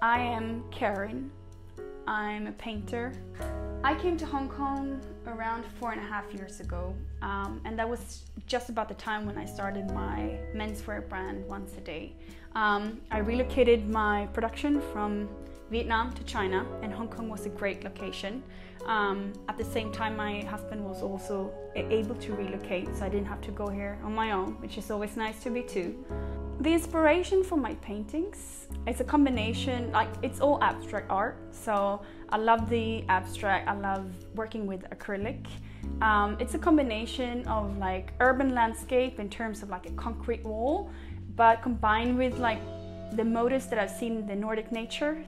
I am Karin. I'm a painter. I came to Hong Kong around 4.5 years ago, and that was just about the time when I started my menswear brand, Once a Day. I relocated my production from Vietnam to China, and Hong Kong was a great location. At the same time, my husband was also able to relocate, so I didn't have to go here on my own, which is always nice to be too. The inspiration for my paintings, it's a combination, like it's all abstract art, so I love the abstract, I love working with acrylic. It's a combination of like urban landscape in terms of like a concrete wall, but combined with like the motifs that I've seen in the Nordic nature.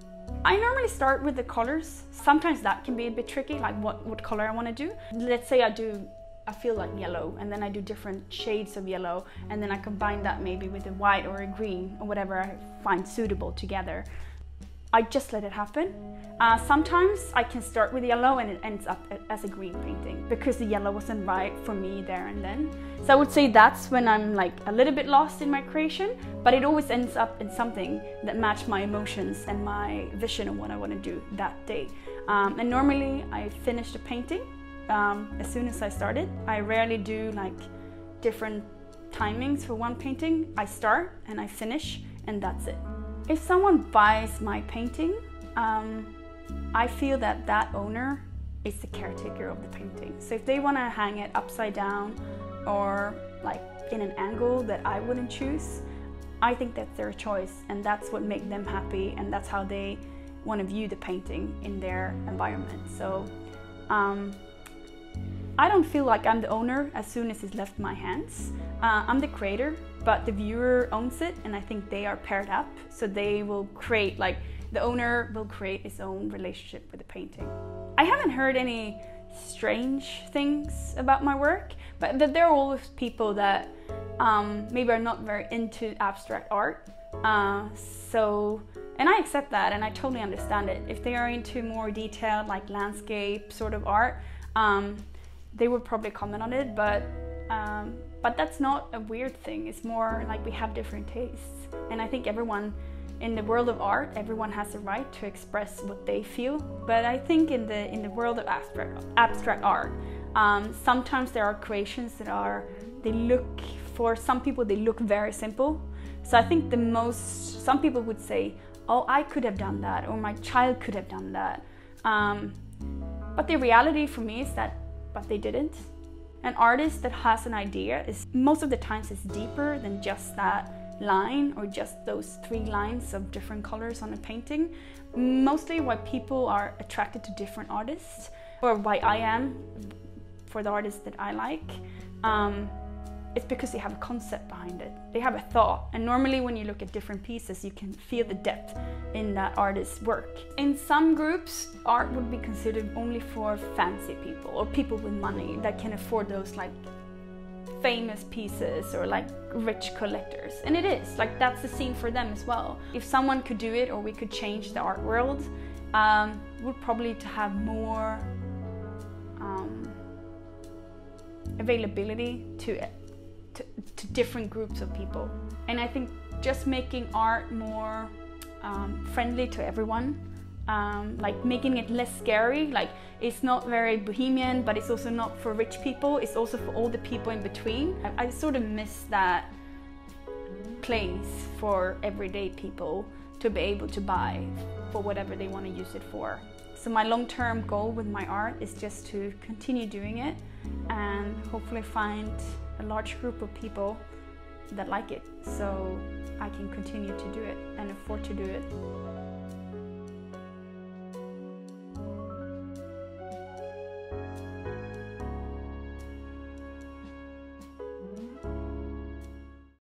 I normally start with the colors. Sometimes that can be a bit tricky, like what color I want to do. Let's say I feel like yellow, and then I do different shades of yellow, and then I combine that maybe with a white or a green or whatever I find suitable together. I just let it happen. Sometimes I can start with yellow and it ends up as a green painting because the yellow wasn't right for me there and then. So I would say that's when I'm like a little bit lost in my creation, but it always ends up in something that matches my emotions and my vision of what I want to do that day. And normally I finish the painting as soon as I started. I rarely do like different timings for one painting. I start and I finish, and that's it. If someone buys my painting, I feel that that owner is the caretaker of the painting. So if they want to hang it upside down or like in an angle that I wouldn't choose, I think that's their choice, and that's what makes them happy, and that's how they want to view the painting in their environment. So I don't feel like I'm the owner as soon as it's left my hands. I'm the creator, but the viewer owns it, and I think they are paired up, so they will create, like the owner will create his own relationship with the painting. I haven't heard any strange things about my work, but there are always people that maybe are not very into abstract art. And I accept that, and I totally understand it. If they are into more detailed, like landscape sort of art, they would probably comment on it, but that's not a weird thing. It's more like we have different tastes, and I think everyone in the world of art, everyone has a right to express what they feel. But I think in the world of abstract art, sometimes there are creations that for some people they look very simple. So I think some people would say, oh, I could have done that, or my child could have done that. But the reality for me is that but they didn't. An artist that has an idea is most of the times it's deeper than just that line or just those 3 lines of different colors on a painting. Mostly why people are attracted to different artists, or why I am for the artists that I like, it's because they have a concept behind it. They have a thought, and normally when you look at different pieces you can feel the depth in that artist's work. In some groups, art would be considered only for fancy people or people with money that can afford those like famous pieces, or like rich collectors. And it is, like that's the scene for them as well. If someone could do it, or we could change the art world, would probably to have more availability to different groups of people. And I think just making art more friendly to everyone, like making it less scary, like it's not very bohemian, but it's also not for rich people, it's also for all the people in between. I sort of miss that place for everyday people to be able to buy for whatever they want to use it for. So my long-term goal with my art is just to continue doing it and hopefully find a large group of people that like it, so I can continue to do it and afford to do it.